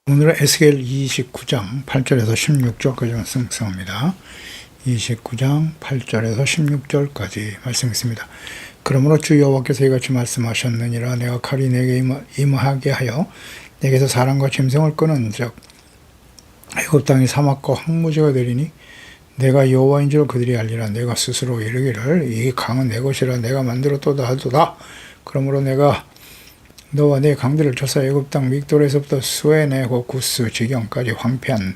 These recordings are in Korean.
오늘은 에스겔 29장 8절에서 16절까지 말씀입니다. 29장 8절에서 16절까지 말씀있습니다. 그러므로 주 여호와께서 이같이 말씀하셨느니라. 내가 칼이 내게 임하게 하여 내게서 사람과 짐승을 끄는 즉 애굽 땅이 사막과 황무지가 되리니 내가 여호와인 줄 그들이 알리라. 내가 스스로 이르기를 이 강은 내 것이라. 내가 만들었도다 하도다. 그러므로 내가 너와 내 강들을 쳐서 애굽 땅 믹돌에서부터 수에네고 구스 지경까지 황폐한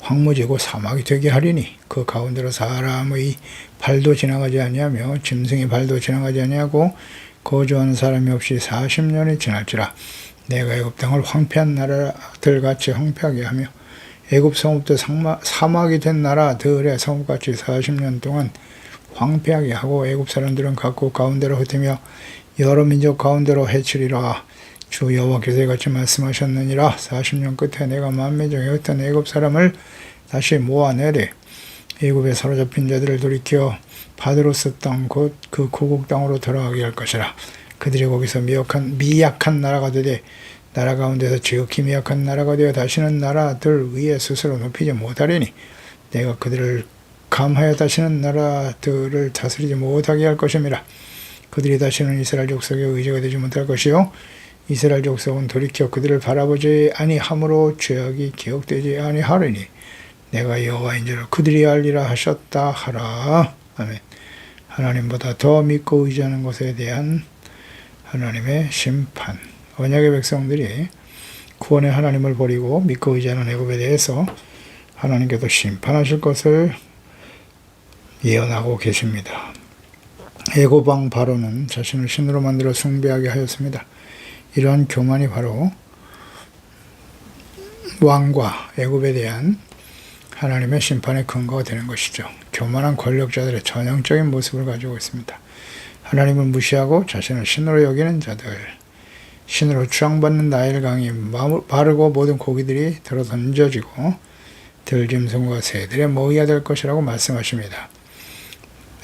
황무지고 사막이 되게 하리니 그 가운데로 사람의 발도 지나가지 아니하며 짐승의 발도 지나가지 아니하고 거주하는 사람이 없이 40년이 지날지라. 내가 애굽 땅을 황폐한 나라들같이 황폐하게 하며 애굽 성읍도 사막이 된 나라들의 성읍같이 40년 동안 황폐하게 하고 애굽 사람들은 각국 가운데로 흩으며 여러 민족 가운데로 해치리라. 주 여호와께서 이같이 말씀하셨느니라. 40년 끝에 내가 만민 중에 어떤 애굽 사람을 다시 모아내리 애굽에 사로잡힌 자들을 돌이켜 바드로스 땅 곧 그 고국 땅으로 돌아가게 할 것이라. 그들이 거기서 미약한 나라가 되되 나라 가운데서 지극히 미약한 나라가 되어 다시는 나라들 위에 스스로 높이지 못하리니 내가 그들을 감하여 다시는 나라들을 다스리지 못하게 할 것임이라. 그들이 다시는 이스라엘 족속의 의지가 되지 못할 것이요 이스라엘 족속은 돌이켜 그들을 바라보지 아니함으로 죄악이 기억되지 아니하리니 내가 여호와인 줄 그들이 알리라 하셨다 하라. 아멘. 하나님보다 더 믿고 의지하는 것에 대한 하나님의 심판. 언약의 백성들이 구원의 하나님을 버리고 믿고 의지하는 애굽에 대해서 하나님께서 심판하실 것을 예언하고 계십니다. 애굽 왕 바로는 자신을 신으로 만들어 숭배하게 하였습니다. 이러한 교만이 바로 왕과 애굽에 대한 하나님의 심판의 근거가 되는 것이죠. 교만한 권력자들의 전형적인 모습을 가지고 있습니다. 하나님을 무시하고 자신을 신으로 여기는 자들, 신으로 추앙받는 나일강이 바르고 모든 고기들이 들어 던져지고 들짐승과 새들에 먹어야 될 것이라고 말씀하십니다.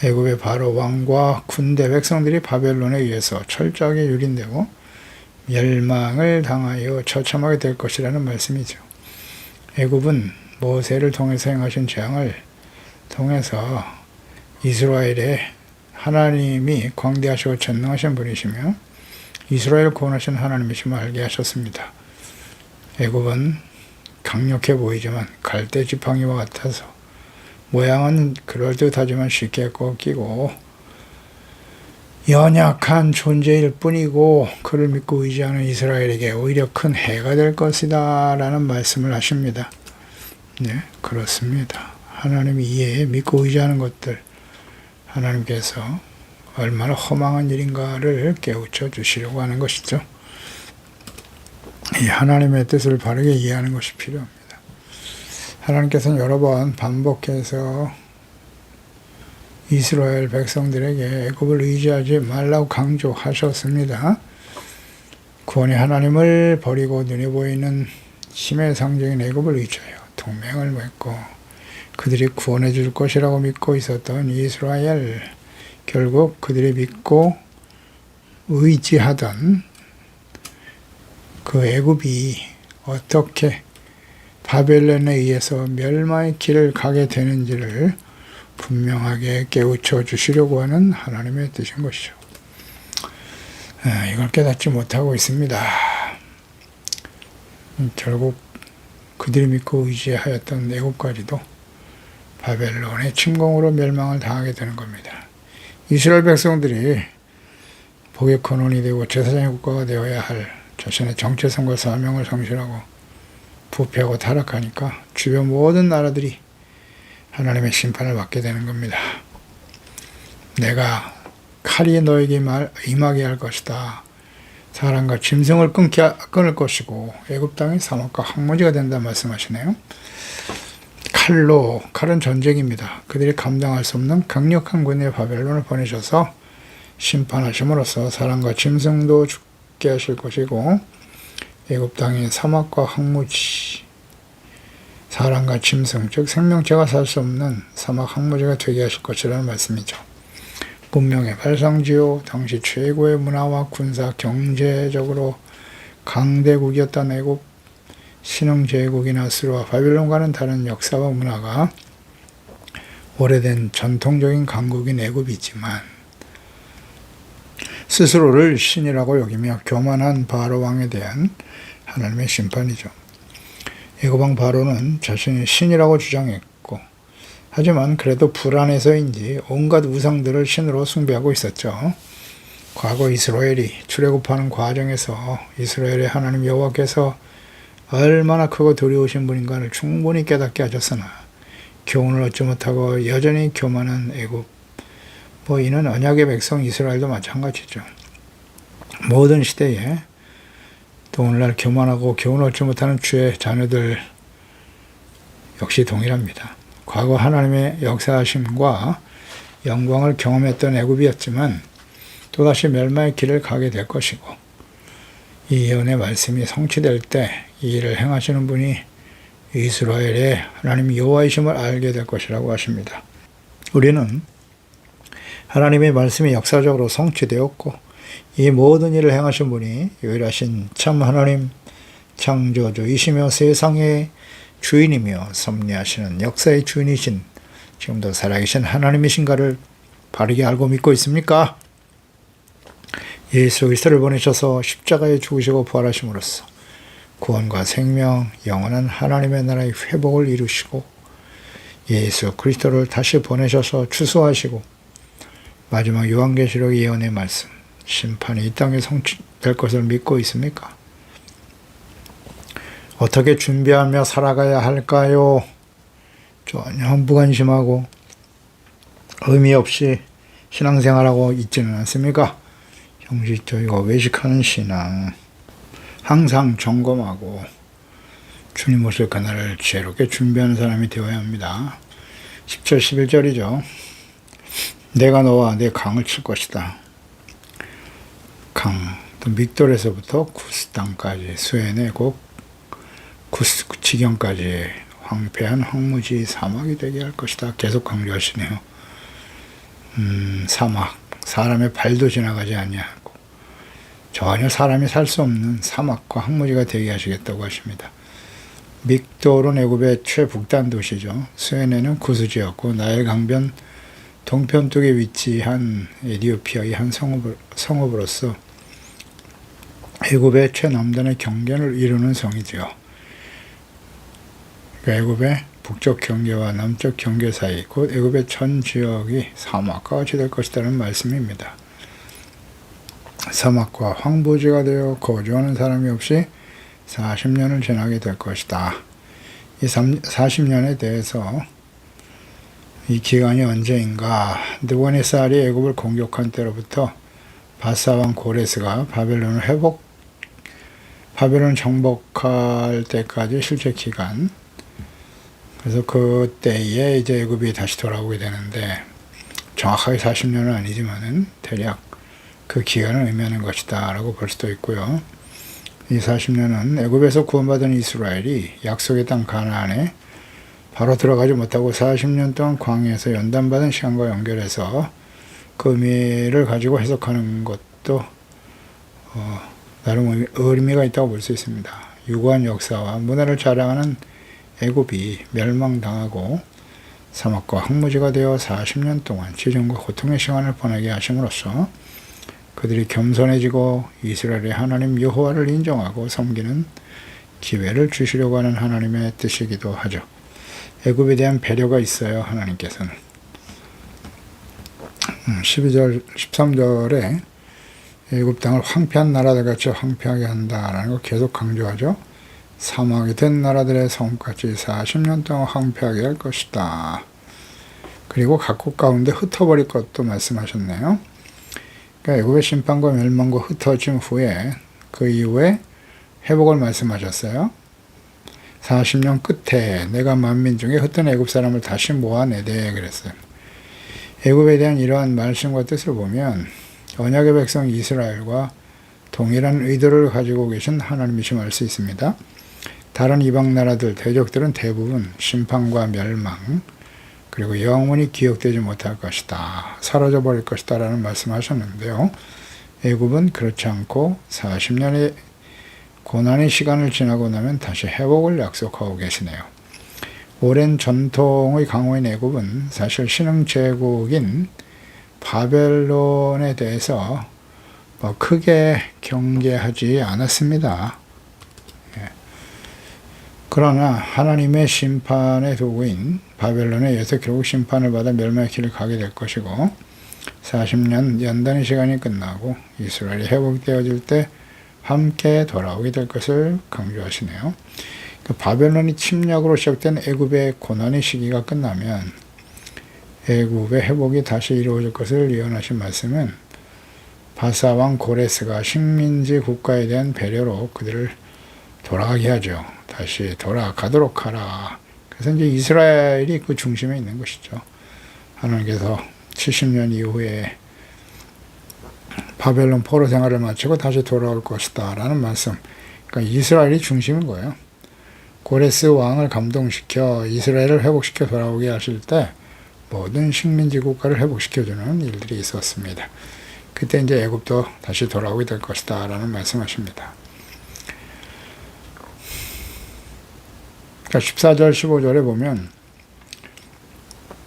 애굽의 바로 왕과 군대 백성들이 바벨론에 의해서 철저하게 유린되고 멸망을 당하여 처참하게 될 것이라는 말씀이죠. 애굽은 모세를 통해서 행하신 재앙을 통해서 이스라엘의 하나님이 광대하시고 전능하신 분이시며 이스라엘을 구원하신 하나님이심을 알게 하셨습니다. 애굽은 강력해 보이지만 갈대 지팡이와 같아서 모양은 그럴듯하지만 쉽게 꺾이고 연약한 존재일 뿐이고 그를 믿고 의지하는 이스라엘에게 오히려 큰 해가 될 것이다 라는 말씀을 하십니다. 네, 그렇습니다. 하나님이 이에 믿고 의지하는 것들 하나님께서 얼마나 허망한 일인가를 깨우쳐 주시려고 하는 것이죠. 이 하나님의 뜻을 바르게 이해하는 것이 필요합니다. 하나님께서는 여러 번 반복해서 이스라엘 백성들에게 애굽을 의지하지 말라고 강조하셨습니다. 구원의 하나님을 버리고 눈에 보이는 힘의 상징인 애굽을 의지하여 동맹을 맺고 그들이 구원해 줄 것이라고 믿고 있었던 이스라엘, 결국 그들이 믿고 의지하던 그 애굽이 어떻게 바벨론에 의해서 멸망의 길을 가게 되는지를 분명하게 깨우쳐 주시려고 하는 하나님의 뜻인 것이죠. 이걸 깨닫지 못하고 있습니다. 결국 그들이 믿고 의지하였던 애굽까지도 바벨론의 침공으로 멸망을 당하게 되는 겁니다. 이스라엘 백성들이 복의 근원이 되고 제사장의 국가가 되어야 할 자신의 정체성과 사명을 상실하고 부패하고 타락하니까 주변 모든 나라들이 하나님의 심판을 받게 되는 겁니다. 내가 칼이 너에게 임하게 할 것이다. 사람과 짐승을 끊을 것이고 애굽 땅이 사막과 황무지가 된다 말씀하시네요. 칼은 전쟁입니다. 그들이 감당할 수 없는 강력한 군의 바벨론을 보내셔서 심판하심으로써 사람과 짐승도 죽게 하실 것이고 애굽 땅이 사막과 황무지 사람과 짐승, 즉 생명체가 살 수 없는 사막 황무지가 되게 하실 것이라는 말씀이죠. 문명의 발상지요, 당시 최고의 문화와 군사, 경제적으로 강대국이었던 애굽, 신흥 제국인 아수르와 바빌론과는 다른 역사와 문화가 오래된 전통적인 강국인 애굽이지만 스스로를 신이라고 여기며 교만한 바로 왕에 대한 하나님의 심판이죠. 애굽 왕 바로는 자신이 신이라고 주장했고, 하지만 그래도 불안해서인지 온갖 우상들을 신으로 숭배하고 있었죠. 과거 이스라엘이 출애굽하는 과정에서 이스라엘의 하나님 여호와께서 얼마나 크고 두려우신 분인가를 충분히 깨닫게 하셨으나 교훈을 얻지 못하고 여전히 교만한 애굽, 이는 언약의 백성 이스라엘도 마찬가지죠. 모든 시대에 또 오늘날 교만하고 교훈을 얻지 못하는 주의 자녀들 역시 동일합니다. 과거 하나님의 역사하심과 영광을 경험했던 애굽이었지만 또다시 멸망의 길을 가게 될 것이고, 이 예언의 말씀이 성취될 때 이 일을 행하시는 분이 이스라엘의 하나님 여호와이심을 알게 될 것이라고 하십니다. 우리는 하나님의 말씀이 역사적으로 성취되었고 이 모든 일을 행하신 분이 유일하신 참 하나님 창조주이시며 세상의 주인이며 섭리하시는 역사의 주인이신 지금도 살아계신 하나님이신가를 바르게 알고 믿고 있습니까? 예수 그리스도를 보내셔서 십자가에 죽으시고 부활하심으로써 구원과 생명, 영원한 하나님의 나라의 회복을 이루시고 예수 그리스도를 다시 보내셔서 추수하시고 마지막 요한계시록 예언의 말씀, 심판이 이 땅에 성취될 것을 믿고 있습니까? 어떻게 준비하며 살아가야 할까요? 전혀 무관심하고 의미 없이 신앙생활하고 있지는 않습니까? 형식적이고 외식하는 신앙, 항상 점검하고 주님 오실 그날을 지혜롭게 준비하는 사람이 되어야 합니다. 10절 11절이죠. 내가 너와 내 강을 칠 것이다. 강, 또 믹돌에서부터 구스 땅까지 수엔의 곡 구스 지경까지 황폐한 황무지 사막이 되게 할 것이다. 계속 강조하시네요. 사막, 사람의 발도 지나가지 아니하고 전혀 사람이 살 수 없는 사막과 황무지가 되게 하시겠다고 하십니다. 믹돌은 애굽의 최북단 도시죠. 수엔에는 구스지였고 나일 강변 동편쪽에 위치한 에티오피아의 한 성읍으로서 애굽의 최남단의 경계를 이루는 성이지요. 애굽의 북쪽 경계와 남쪽 경계 사이 곧 애굽의 전 지역이 사막과 같이 될 것이라는 말씀입니다. 사막과 황무지가 되어 거주하는 사람이 없이 40년을 지나게 될 것이다. 이 40년에 대해서 이 기간이 언제인가? 느부갓네살이 애굽을 공격한 때로부터 바사왕 고레스가 바벨론 정복할 때까지 실제 기간. 그래서 그때에 이제 애굽이 다시 돌아오게 되는데 정확하게 40년은 아니지만은 대략 그 기간을 의미하는 것이다라고 볼 수도 있고요. 이 40년은 애굽에서 구원받은 이스라엘이 약속의 땅 가나안에 바로 들어가지 못하고 40년 동안 광야에서 연단받은 시간과 연결해서 그 의미를 가지고 해석하는 것도 나름 의미가 있다고 볼 수 있습니다. 유구한 역사와 문화를 자랑하는 애굽이 멸망당하고 사막과 황무지가 되어 40년 동안 지정과 고통의 시간을 보내게 하심으로써 그들이 겸손해지고 이스라엘의 하나님 여호와를 인정하고 섬기는 기회를 주시려고 하는 하나님의 뜻이기도 하죠. 애굽에 대한 배려가 있어요. 하나님께서는 12절 13절에 애굽 땅을 황폐한 나라들같이 황폐하게 한다라는 걸 계속 강조하죠. 사막이 된 나라들의 성까지 40년 동안 황폐하게 할 것이다. 그리고 각국 가운데 흩어버릴 것도 말씀하셨네요. 그러니까 애굽의 심판과 멸망과 흩어짐 후에 그 이후에 회복을 말씀하셨어요. 40년 끝에 내가 만민 중에 흩은 애굽 사람을 다시 모아내되 그랬어요. 애굽에 대한 이러한 말씀과 뜻을 보면 언약의 백성 이스라엘과 동일한 의도를 가지고 계신 하나님이심을 알 수 있습니다. 다른 이방 나라들, 대적들은 대부분 심판과 멸망, 그리고 영원히 기억되지 못할 것이다. 사라져 버릴 것이다 라는 말씀하셨는데요. 애굽은 그렇지 않고 40년의 고난의 시간을 지나고 나면 다시 회복을 약속하고 계시네요. 오랜 전통의 강호인 애굽은 사실 신흥 제국인 바벨론에 대해서 크게 경계하지 않았습니다. 그러나 하나님의 심판의 도구인 바벨론에 의해서 결국 심판을 받아 멸망의 길을 가게 될 것이고 40년 연단의 시간이 끝나고 이스라엘이 회복되어질 때 함께 돌아오게 될 것을 강조하시네요. 바벨론이 침략으로 시작된 애굽의 고난의 시기가 끝나면 애굽의 회복이 다시 이루어질 것을 예언하신 말씀은 바사왕 고레스가 식민지 국가에 대한 배려로 그들을 돌아가게 하죠. 다시 돌아가도록 하라. 그래서 이제 이스라엘이 그 중심에 있는 것이죠. 하나님께서 70년 이후에 바벨론 포로 생활을 마치고 다시 돌아올 것이다 라는 말씀. 그러니까 이스라엘이 중심인 거예요. 고레스 왕을 감동시켜 이스라엘을 회복시켜 돌아오게 하실 때 모든 식민지 국가를 회복시켜주는 일들이 있었습니다. 그때 이제 애굽도 다시 돌아오게 될 것이다 라는 말씀하십니다. 그러니까 14절 15절에 보면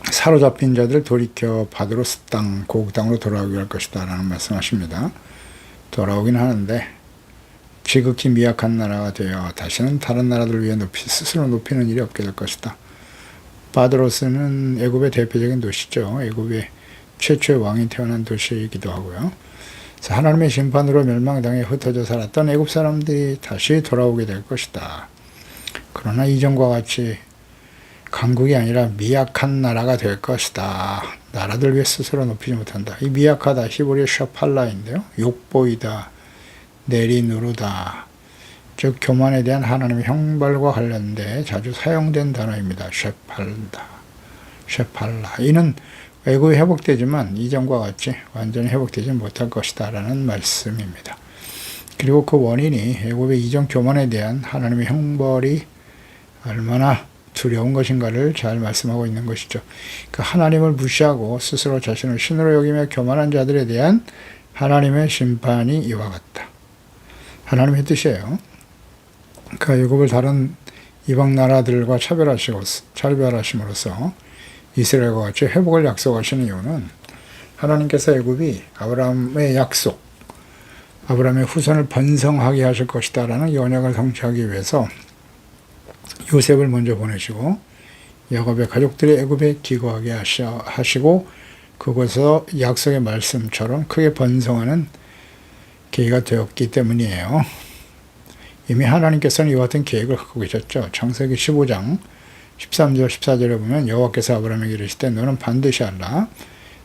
사로잡힌 자들 돌이켜 바드로스 땅 고국 땅으로 돌아오게 할 것이다 라는 말씀하십니다. 돌아오긴 하는데 지극히 미약한 나라가 되어 다시는 다른 나라들을 위해 스스로 높이는 일이 없게 될 것이다. 바드로스는 애굽의 대표적인 도시죠. 애굽의 최초의 왕이 태어난 도시이기도 하고요. 그래서 하나님의 심판으로 멸망당해 흩어져 살았던 애굽 사람들이 다시 돌아오게 될 것이다. 그러나 이전과 같이 강국이 아니라 미약한 나라가 될 것이다. 나라들 위해 스스로 높이지 못한다. 이 미약하다 히브리어 샤팔라인데요. 욕보이다, 내리누르다. 즉 교만에 대한 하나님의 형벌과 관련돼 자주 사용된 단어입니다. 샤팔라. 이는 애굽이 회복되지만 이전과 같이 완전히 회복되지 못할 것이다 라는 말씀입니다. 그리고 그 원인이 애굽의 이전 교만에 대한 하나님의 형벌이 얼마나 두려운 것인가를 잘 말씀하고 있는 것이죠. 그 하나님을 무시하고 스스로 자신을 신으로 여기며 교만한 자들에 대한 하나님의 심판이 이와 같다. 하나님의 뜻이에요. 그 애굽을 다른 이방 나라들과 차별하심으로써 이스라엘과 같이 회복을 약속하시는 이유는 하나님께서 애굽이 아브라함의 약속, 아브라함의 후손을 번성하게 하실 것이다 라는 언약을 성취하기 위해서 요셉을 먼저 보내시고 야곱의 가족들이 애굽에 기거하게 하시고 그곳에서 약속의 말씀처럼 크게 번성하는 계기가 되었기 때문이에요. 이미 하나님께서는 이와 같은 계획을 갖고 계셨죠. 창세기 15장 13절 14절에 보면 여호와께서 아브라함에게 이르시되 너는 반드시 알라.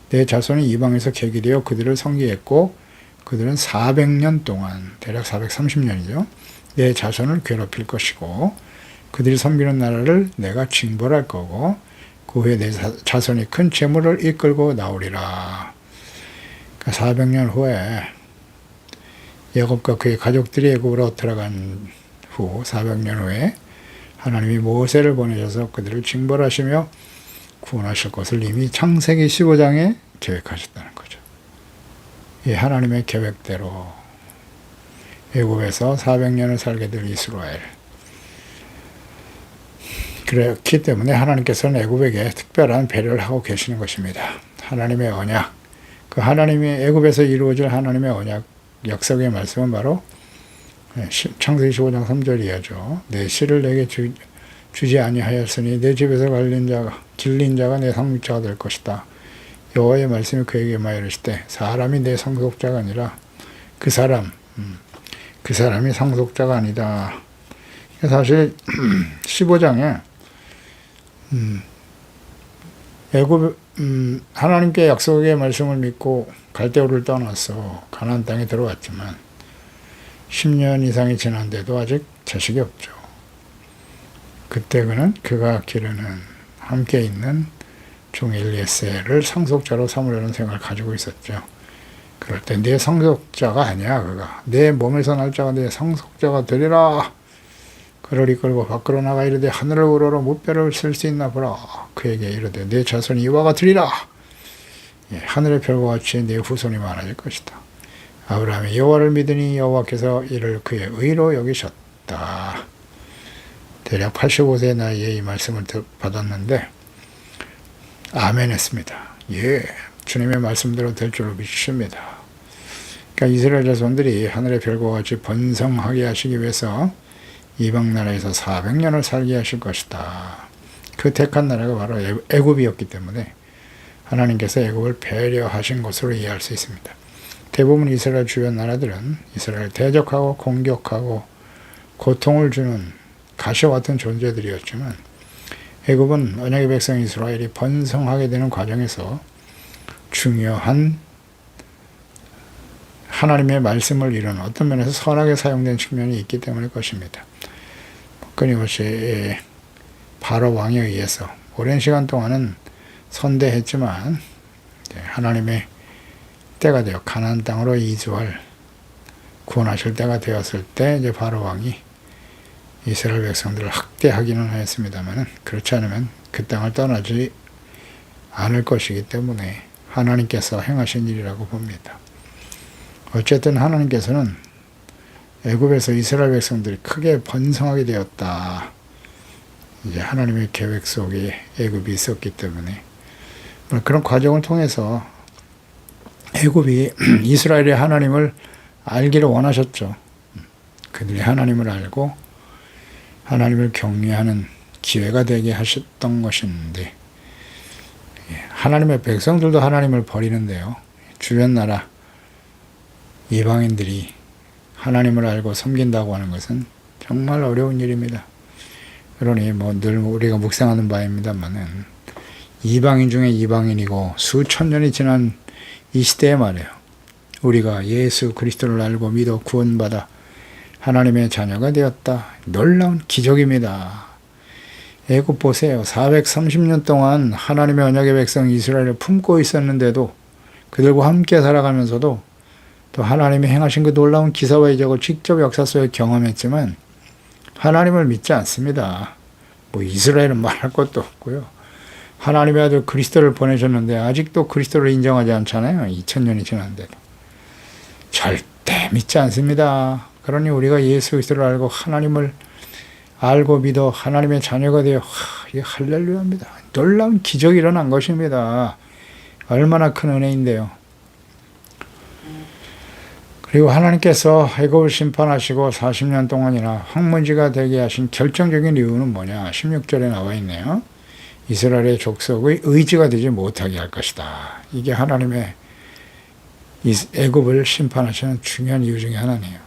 내 자손이 이방에서 계기되어 그들을 섬기겠고 그들은 400년 동안 대략 430년이죠. 내 자손을 괴롭힐 것이고 그들이 섬기는 나라를 내가 징벌할 거고 그 후에 내 자손이 큰 재물을 이끌고 나오리라. 그러니까 400년 후에 야곱과 그의 가족들이 애굽으로 들어간 후 400년 후에 하나님이 모세를 보내셔서 그들을 징벌하시며 구원하실 것을 이미 창세기 15장에 계획하셨다는 거죠. 이 하나님의 계획대로 애굽에서 400년을 살게 될 이스라엘. 그렇기 때문에 하나님께서는 애굽에게 특별한 배려를 하고 계시는 것입니다. 하나님의 언약, 그 하나님의 애굽에서 이루어질 하나님의 언약 약속의 말씀은 바로 창세기 15장 3절 이하죠. 내 씨를 내게 주지 아니하였으니 내 집에서 길린 자가 내 상속자가 될 것이다. 여호와의 말씀이 그에게 이르시되 사람이 내 상속자가 아니라 그 사람이 상속자가 아니다. 사실 15장에 애굽 하나님께 약속의 말씀을 믿고 갈대우를 떠나서 가나안 땅에 들어왔지만 10년 이상이 지난데도 아직 자식이 없죠. 그때 그가 기르는 함께 있는 종 엘리에셀을 상속자로 삼으려는 생각을 가지고 있었죠. 그럴 때 내 상속자가 아니야 그가. 내 몸에서 날 자가 내 상속자가 되리라. 그를 이끌고 밖으로 나가 이르되 하늘을 우러러 무뼈를 쓸 수 있나 보라. 그에게 이르되 내 자손이 이와 같으리라. 하늘의 별과 같이 내 후손이 많아질 것이다. 아브라함이 여호와를 믿으니 여호와께서 이를 그의 의로 여기셨다. 대략 85세 나이에 이 말씀을 받았는데 아멘 했습니다. 예, 주님의 말씀대로 될 줄로 믿습니다. 그러니까 이스라엘 자손들이 하늘의 별과 같이 번성하게 하시기 위해서 이방 나라에서 400년을 살게 하실 것이다. 그 택한 나라가 바로 애굽이었기 때문에 하나님께서 애굽을 배려하신 것으로 이해할 수 있습니다. 대부분 이스라엘 주변 나라들은 이스라엘을 대적하고 공격하고 고통을 주는 가시와 같은 존재들이었지만 애굽은 언약의 백성 이스라엘이 번성하게 되는 과정에서 중요한 하나님의 말씀을 이루는 어떤 면에서 선하게 사용된 측면이 있기 때문일 것입니다. 끊임없이 바로 왕에 의해서 오랜 시간 동안은 선대했지만 하나님의 때가 되어 가나안 땅으로 이주할 구원하실 때가 되었을 때 이제 바로 왕이 이스라엘 백성들을 학대하기는 하였습니다만 그렇지 않으면 그 땅을 떠나지 않을 것이기 때문에 하나님께서 행하신 일이라고 봅니다. 어쨌든 하나님께서는 애굽에서 이스라엘 백성들이 크게 번성하게 되었다. 이제 하나님의 계획 속에 애굽이 있었기 때문에 그런 과정을 통해서 애굽이 이스라엘의 하나님을 알기를 원하셨죠. 그들이 하나님을 알고 하나님을 경외하는 기회가 되게 하셨던 것인데 하나님의 백성들도 하나님을 버리는데요. 주변 나라 이방인들이 하나님을 알고 섬긴다고 하는 것은 정말 어려운 일입니다. 그러니 늘 우리가 묵상하는 바입니다만은 이방인 중에 이방인이고 수천 년이 지난 이 시대에 말이에요. 우리가 예수 그리스도를 알고 믿어 구원받아 하나님의 자녀가 되었다. 놀라운 기적입니다. 애굽 보세요. 430년 동안 하나님의 언약의 백성 이스라엘을 품고 있었는데도 그들과 함께 살아가면서도 또 하나님이 행하신 그 놀라운 기사와 이적을 직접 역사 속에 경험했지만 하나님을 믿지 않습니다. 이스라엘은 말할 것도 없고요. 하나님의 아들 그리스도를 보내셨는데 아직도 그리스도를 인정하지 않잖아요. 2000년이 지났는데도. 절대 믿지 않습니다. 그러니 우리가 예수 그리스도를 알고 하나님을 알고 믿어 하나님의 자녀가 되어 이게 할렐루야입니다. 놀라운 기적이 일어난 것입니다. 얼마나 큰 은혜인데요. 그리고 하나님께서 애굽을 심판하시고 40년 동안이나 황무지가 되게 하신 결정적인 이유는 뭐냐? 16절에 나와 있네요. 이스라엘의 족속의 의지가 되지 못하게 할 것이다. 이게 하나님의 애굽을 심판하시는 중요한 이유 중에 하나네요.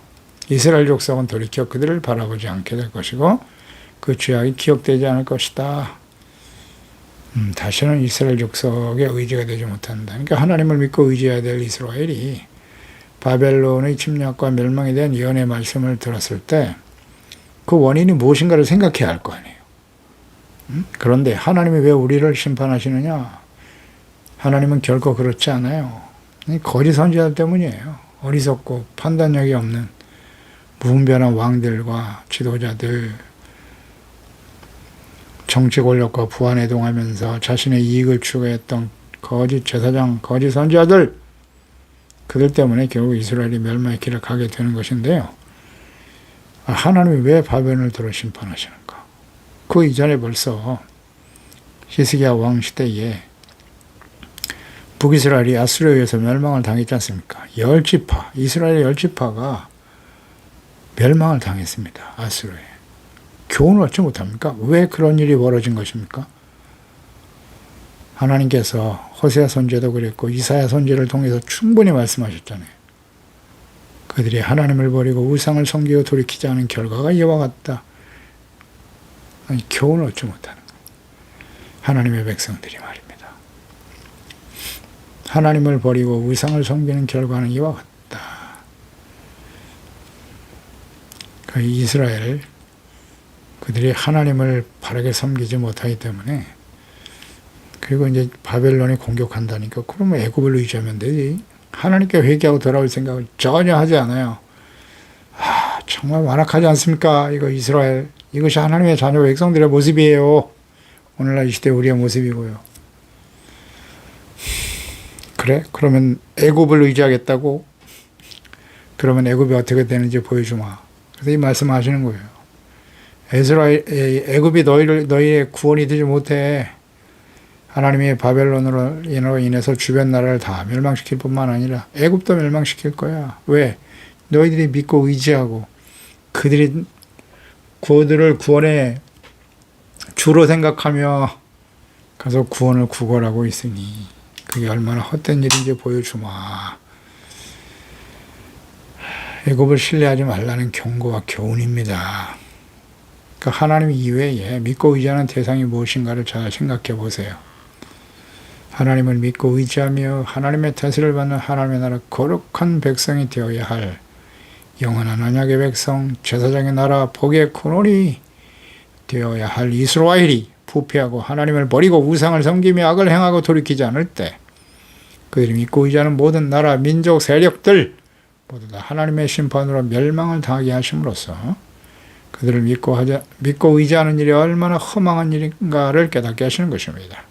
이스라엘 족속은 돌이켜 그들을 바라보지 않게 될 것이고 그 죄악이 기억되지 않을 것이다. 다시는 이스라엘 족속의 의지가 되지 못한다. 그러니까 하나님을 믿고 의지해야 될 이스라엘이 바벨론의 침략과 멸망에 대한 예언의 말씀을 들었을 때 그 원인이 무엇인가를 생각해야 할 거 아니에요. 그런데 하나님이 왜 우리를 심판하시느냐? 하나님은 결코 그렇지 않아요. 거짓 선지자 때문이에요. 어리석고 판단력이 없는 무분별한 왕들과 지도자들, 정치 권력과 부안해동하면서 자신의 이익을 추구했던 거짓 제사장, 거짓 선지자들, 그들 때문에 결국 이스라엘이 멸망의 길을 가게 되는 것인데요. 하나님이 왜 바벨론을 들어 심판하시는가? 그 이전에 벌써 히스기야 왕 시대에 북이스라엘이 아수르에 의해서 멸망을 당했지 않습니까? 열지파, 이스라엘의 열지파가 멸망을 당했습니다. 아수르에. 교훈을 얻지 못합니까? 왜 그런 일이 벌어진 것입니까? 하나님께서 호세아 선지자도 그랬고 이사야 선지자를 통해서 충분히 말씀하셨잖아요. 그들이 하나님을 버리고 우상을 섬기고 돌이키지 않은 결과가 이와 같다. 아니, 교훈을 얻지 못하는 거예요. 하나님의 백성들이 말입니다. 하나님을 버리고 우상을 섬기는 결과는 이와 같다. 그 이스라엘, 그들이 하나님을 바르게 섬기지 못하기 때문에 그리고 이제 바벨론이 공격한다니까 그러면 애굽을 의지하면 되지. 하나님께 회개하고 돌아올 생각을 전혀 하지 않아요. 정말 완악하지 않습니까? 이거 이스라엘, 이것이 하나님의 자녀 백성들의 모습이에요. 오늘날 이 시대 우리의 모습이고요. 그래? 그러면 애굽을 의지하겠다고? 그러면 애굽이 어떻게 되는지 보여주마. 그래서 이 말씀을 하시는 거예요. 애굽이 너희의 구원이 되지 못해. 하나님이 바벨론으로 인해서 주변 나라를 다 멸망시킬 뿐만 아니라 애굽도 멸망시킬 거야. 왜? 너희들이 믿고 의지하고 그들을 구원의 주로 생각하며 가서 구원을 구걸하고 있으니 그게 얼마나 헛된 일인지 보여주마. 애굽을 신뢰하지 말라는 경고와 교훈입니다. 그러니까 하나님 이외에 믿고 의지하는 대상이 무엇인가를 잘 생각해 보세요. 하나님을 믿고 의지하며 하나님의 태세를 받는 하나님의 나라 거룩한 백성이 되어야 할 영원한 언약의 백성, 제사장의 나라, 복의 근원이 되어야 할 이스라엘이 부패하고 하나님을 버리고 우상을 섬기며 악을 행하고 돌이키지 않을 때 그들이 믿고 의지하는 모든 나라, 민족, 세력들 모두 다 하나님의 심판으로 멸망을 당하게 하심으로써 그들을 믿고 의지하는 일이 얼마나 허망한 일인가를 깨닫게 하시는 것입니다.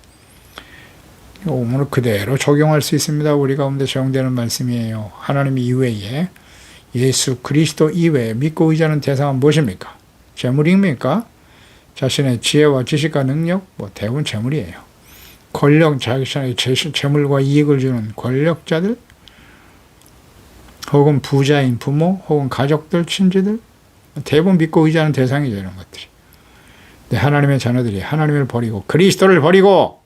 오늘 그대로 적용할 수 있습니다. 우리 가운데 적용되는 말씀이에요. 하나님 이외에 예수 그리스도 이외에 믿고 의지하는 대상은 무엇입니까? 재물입니까? 자신의 지혜와 지식과 능력, 대부분 재물이에요. 권력, 자신의 재물과 이익을 주는 권력자들, 혹은 부자인 부모, 혹은 가족들, 친지들, 대부분 믿고 의지하는 대상이죠, 이런 것들이. 근데 하나님의 자녀들이 하나님을 버리고 그리스도를 버리고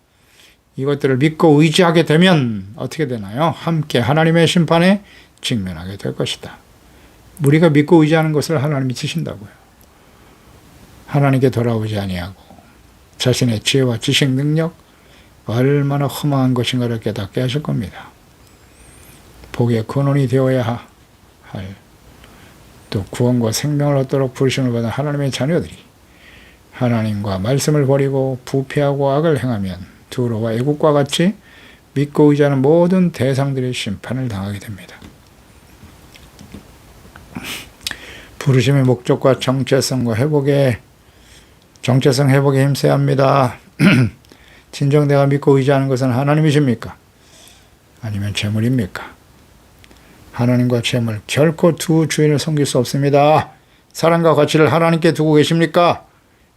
이것들을 믿고 의지하게 되면 어떻게 되나요? 함께 하나님의 심판에 직면하게 될 것이다. 우리가 믿고 의지하는 것을 하나님이 치신다고요. 하나님께 돌아오지 아니하고 자신의 지혜와 지식, 능력 얼마나 허망한 것인가를 깨닫게 하실 겁니다. 복의 근원이 되어야 할 또 구원과 생명을 얻도록 부르심을 받은 하나님의 자녀들이 하나님과 말씀을 버리고 부패하고 악을 행하면 두로와 애국과 같이 믿고 의지하는 모든 대상들의 심판을 당하게 됩니다. 부르심의 목적과 정체성 회복에 힘써야 합니다. 진정 내가 믿고 의지하는 것은 하나님이십니까? 아니면 재물입니까? 하나님과 재물 결코 두 주인을 섬길 수 없습니다. 사랑과 가치를 하나님께 두고 계십니까?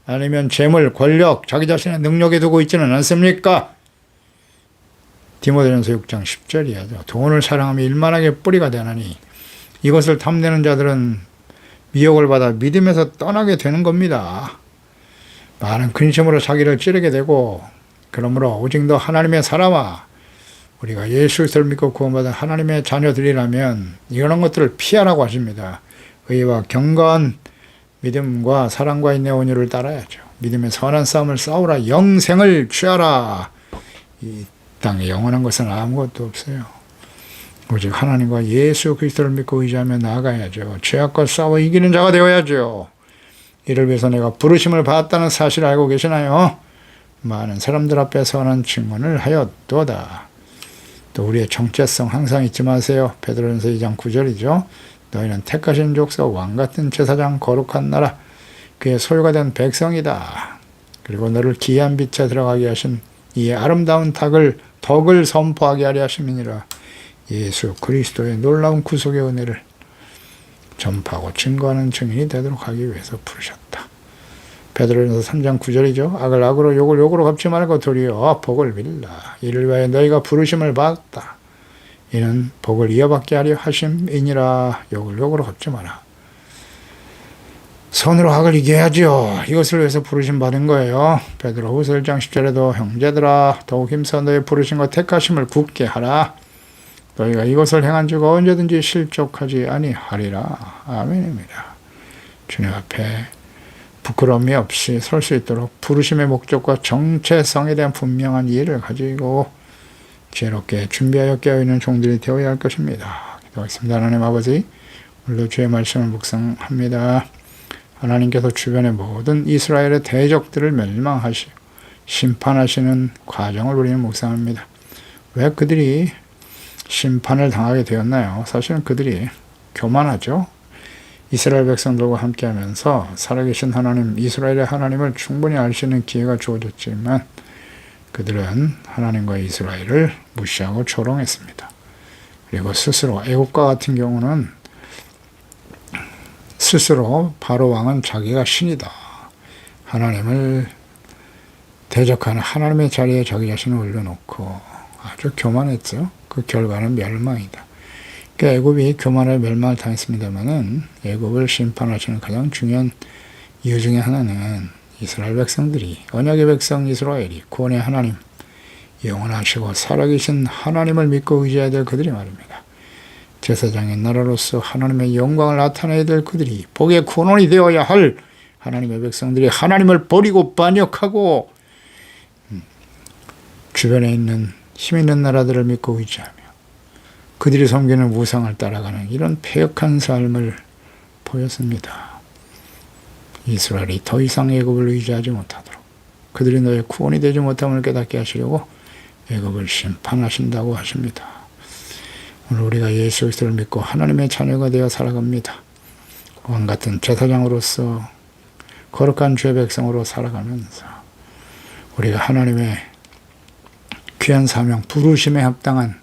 아니면 재물, 권력, 자기 자신의 능력에 두고 있지는 않습니까? 디모데전서 6장 10절이야죠. 돈을 사랑하며 일만하게 뿌리가 되나니 이것을 탐내는 자들은 미혹을 받아 믿음에서 떠나게 되는 겁니다. 많은 근심으로 자기를 찌르게 되고 그러므로 오직 너 하나님의 사람아 우리가 예수 그리스도를 믿고 구원받은 하나님의 자녀들이라면 이런 것들을 피하라고 하십니다. 의와 경건, 믿음과 사랑과 인내 온유를 따라야죠. 믿음의 선한 싸움을 싸우라. 영생을 취하라. 이 땅에 영원한 것은 아무것도 없어요. 오직 하나님과 예수 그리스도를 믿고 의지하며 나아가야죠. 죄악과 싸워 이기는 자가 되어야죠. 이를 위해서 내가 부르심을 받았다는 사실을 알고 계시나요? 많은 사람들 앞에 선한 증언을 하였도다. 또 우리의 정체성 항상 잊지 마세요. 베드로전서 2장 9절이죠. 너희는 택하신 족속 왕같은 제사장 거룩한 나라 그의 소유가 된 백성이다. 그리고 너를 기이한 빛에 들어가게 하신 이 아름다운 덕을 선포하게 하려 하심이니라. 예수 그리스도의 놀라운 구속의 은혜를 전파하고 증거하는 증인이 되도록 하기 위해서 부르셨다. 베드로전서 3장 9절이죠. 악을 악으로 욕을 욕으로 갚지 말고 도리어 복을 빌라. 이를 위하여 너희가 부르심을 받았다. 이는 복을 이어받게 하려 하심이니라. 욕을 욕으로 갚지 마라. 선으로 악을 이겨야지요. 이것을 위해서 부르심 받은 거예요. 베드로후서 1장 10절에도 형제들아 더욱 힘써 너희 부르심과 택하심을 굳게 하라. 너희가 이것을 행한 즉 언제든지 실족하지 아니하리라. 아멘입니다. 주님 앞에 부끄러움이 없이 설 수 있도록 부르심의 목적과 정체성에 대한 분명한 이해를 가지고 지혜롭게 준비하여 깨어있는 종들이 되어야 할 것입니다. 기도하겠습니다. 하나님 아버지, 오늘도 주의 말씀을 묵상합니다. 하나님께서 주변의 모든 이스라엘의 대적들을 멸망하시고 심판하시는 과정을 우리는 묵상합니다. 왜 그들이 심판을 당하게 되었나요? 사실은 그들이 교만하죠. 이스라엘 백성들과 함께하면서 살아계신 하나님, 이스라엘의 하나님을 충분히 알 수 있는 기회가 주어졌지만 그들은 하나님과 이스라엘을 무시하고 조롱했습니다. 그리고 스스로 애국과 같은 경우는 스스로 바로 왕은 자기가 신이다. 하나님을 대적하는 하나님의 자리에 자기 자신을 올려놓고 아주 교만했죠. 그 결과는 멸망이다. 그러니까 애굽이 교만을 멸망을 당했습니다마는 애굽을 심판하시는 가장 중요한 이유 중에 하나는 이스라엘 백성들이 언약의 백성 이스라엘이 구원의 하나님 영원하시고 살아계신 하나님을 믿고 의지해야 될 그들이 말입니다. 제사장의 나라로서 하나님의 영광을 나타내야 될 그들이 복의 근원이 되어야 할 하나님의 백성들이 하나님을 버리고 반역하고 주변에 있는 힘 있는 나라들을 믿고 의지하며 그들이 섬기는 우상을 따라가는 이런 패역한 삶을 보였습니다. 이스라엘이 더 이상 애굽을 의지하지 못하도록 그들이 너의 구원이 되지 못함을 깨닫게 하시려고 애굽을 심판하신다고 하십니다. 오늘 우리가 예수 그리스도를 믿고 하나님의 자녀가 되어 살아갑니다. 왕같은 제사장으로서 거룩한 주의 백성으로 살아가면서 우리가 하나님의 귀한 사명, 부르심에 합당한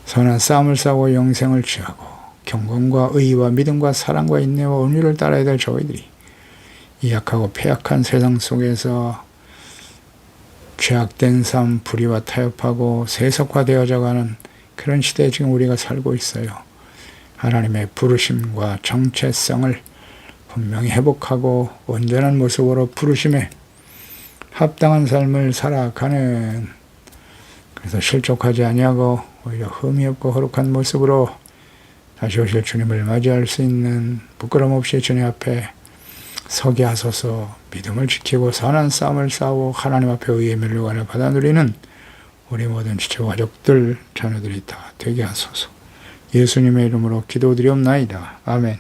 선한 싸움을 싸고 영생을 취하고 경건과 의와 믿음과 사랑과 인내와 온유를 따라야 될 저희들이 이 약하고 패약한 세상 속에서 죄악된 삶, 불의와 타협하고 세속화되어져 가는 그런 시대에 지금 우리가 살고 있어요. 하나님의 부르심과 정체성을 분명히 회복하고 온전한 모습으로 부르심에 합당한 삶을 살아가는, 그래서 실족하지 아니하고 오히려 흠이 없고 거룩한 모습으로 다시 오실 주님을 맞이할 수 있는 부끄럼 없이 주님 앞에 서게 하소서. 믿음을 지키고 선한 싸움을 싸우고 하나님 앞에 의의 면류관을 받아 누리는 우리 모든 지체 가족들 자녀들이 다 되게 하소서. 예수님의 이름으로 기도드리옵나이다. 아멘.